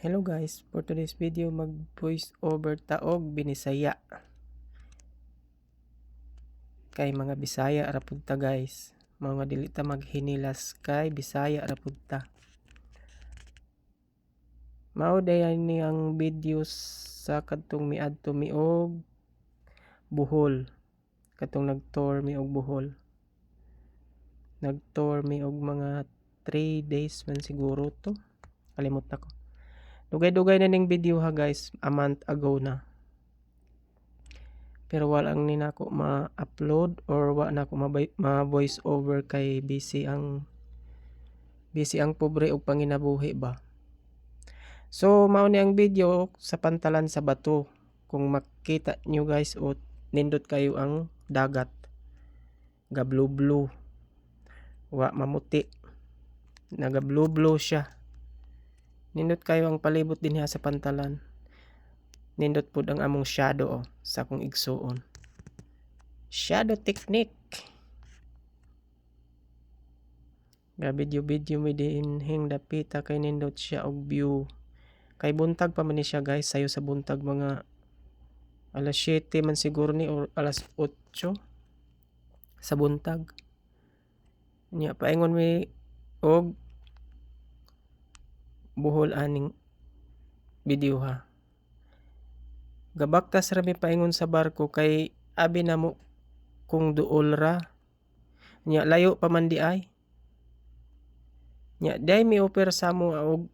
Hello guys, for today's video mag voice over taog binisaya. Kay mga Bisaya ra pud ta guys. Mga dili ta maghinilas kay Bisaya ra pud ta. Mao dayon ni ang videos sa kadtong miadto mi og Bohol. Katong nag-tour mi og Bohol. Nag-tour mi og mga 3 days man siguro to. Kalimot na ko. Dugay-dugay na ning video ha guys, a month ago na. Pero wala ang ni nako ma-upload or wala na ako ma-voice over kay busy ang pobre og panginabuhi ba. So mao ni ang video sa pantalan sa bato. Kung makita nyo guys o nindot kayo ang dagat. Ga blue. Wa mamuti. Naga blue siya. Nindot kayo ang palibot din sa pantalan. Nindot pud ang among shadow sa akong igsuon. Shadow technique. Ga video mi din hing dapita kay nindot siya og view. Kay buntag pa man ni siya guys, sayo sa buntag mga alas 7 man siguro ni or alas 8 sa buntag. Nya paingon mi og Bohol aning video ha. Gabaktas ra mi paingon sa barko kay abi na mo kung duol ra. Nya layo pa man di ay. Nya day mi offer sa mo og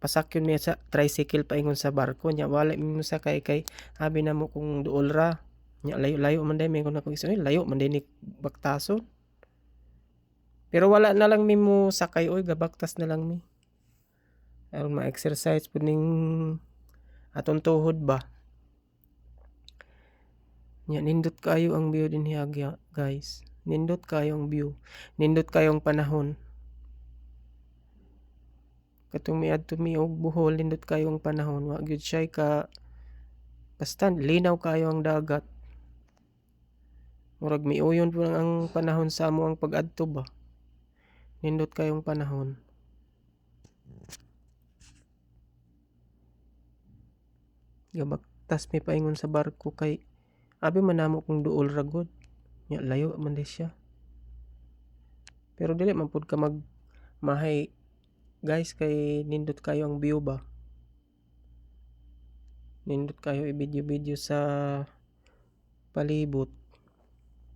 pasakyon mi sa tricycle paingon sa barko. Nya wala mi mo sakay kay abi na mo kung duol ra. Nya layo man day mi kun ako isuni layo man day ni baktason. Pero wala na lang mi mo sakay oy, gabaktas na lang mi. Aron ma-exercise pud ning aton tuhod ba. Nya nindot kayo ang view din hiya guys. Nindot kayo ang view. Nindot kayo ang panahon. Katong miadto mi og Bohol, nindot kayo ang panahon. Wa gyud siya ka basta linaw kayo ang dagat. Murag miuyon po ang panahon sa amo ang pag-adto ba. Nindot kayong panahon. Gabaktas mi paingon sa barko kay abi man namo kung duol ra gud. Nya layo man di siya. Pero dili man pud ka mahay guys kay nindot kayo ang view ba. Nindot kayo i-video sa palibot.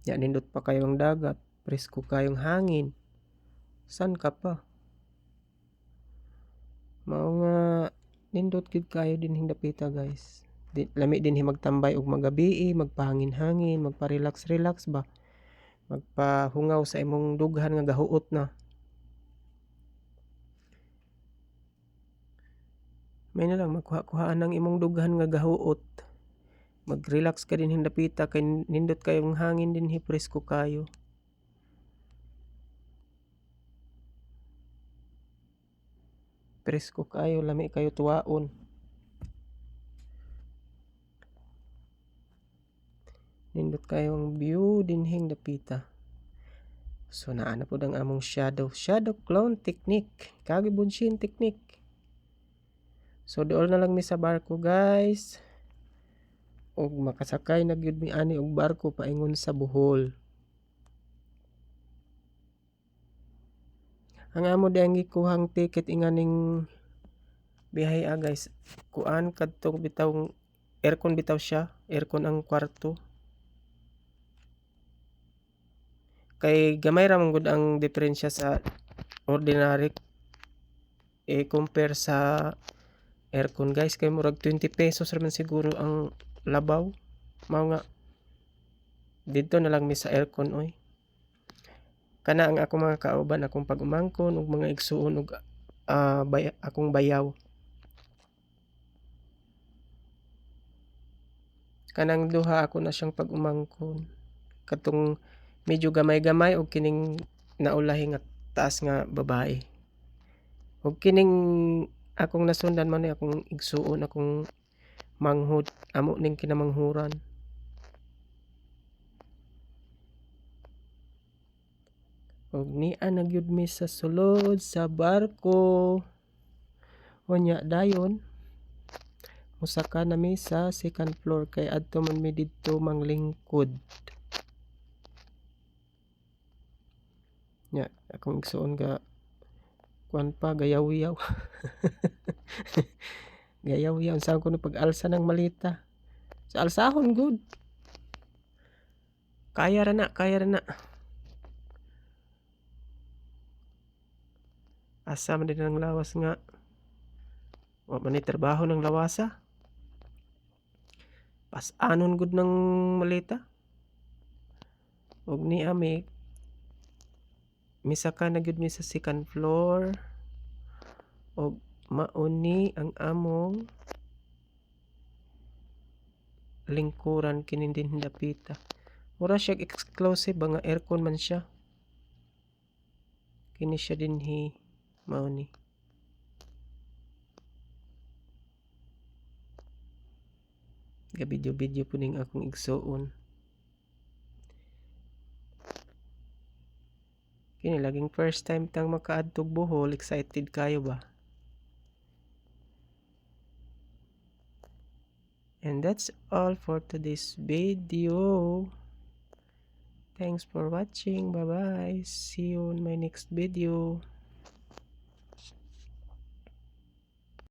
Nya nindot pa kayo ang dagat, presko kayong hangin. San ka pa? Mao nga nindot gid kayo din hingdapita guys. Lami din magtambay og magabi, magpahangin-hangin, magpa-relax ba. Magpahungaw sa imong dughan nga gahuot na. May na lang magkuha-kuhaan ng imong dughan nga gahuot. Mag-relax ka din hingdapita kay nindot kayong hangin din presko kayo. Presko kayo, lami kayo tuwaon. Nindot kayo ang view din hingdapita. So naa na pud ang among shadow clone technique, kagi bunshin technique. So dool na lang mi sa barko guys. Og makasakay na gyud mi ani og barko paingon sa Bohol. Ang amo di ang gikuhang ticket inganing biyahe guys. Kuan kadtong bitaw aircon bitaw siya, aircon ang kwarto. Kay gamay ra man gud ang diferensya sa ordinary compare sa aircon guys kay murag 20 pesos ra man siguro ang labaw. Mao nga dito na lang mi sa aircon oy. Kana ang akong mga kauban, akong pag-umangkon ug mga igsuon ug akong bayaw. Kanang duha ako na siyang pag-umangkon. Katong medyo gamay-gamay og kining naulahi nga taas nga babae. Og kining akong nasundan man akong igsuon, akong manghud, amo ning kinamanghuran. Og niya nagyud mi sa sulod sa barko. O nya dayon musaka nami sa second floor kay adto man mi didto manglingkod. Nya akong igsuon ga kuan pa gayaw-yaw. Gayaw-yaw unsaon ko pag-alsa ng malita. Sa alsahon good. Kaya ra na, kaya ra na. Asa man din ang lawas nga wa man ni trabaho ng lawasa. Pas-anon gud ng malita. Og ni ami misaka na gyud mi sa second floor. Og mauni ang among lingkuran kini din dapita. Mura siya exclusive nga aircon man siya. Kini siya dinhi mauni. Ga video-video po ning akong igsuon. Kini laging first time tang makaadtog Bohol, excited kayo ba? And that's all for today's video. Thanks for watching. Bye bye. See you in my next video.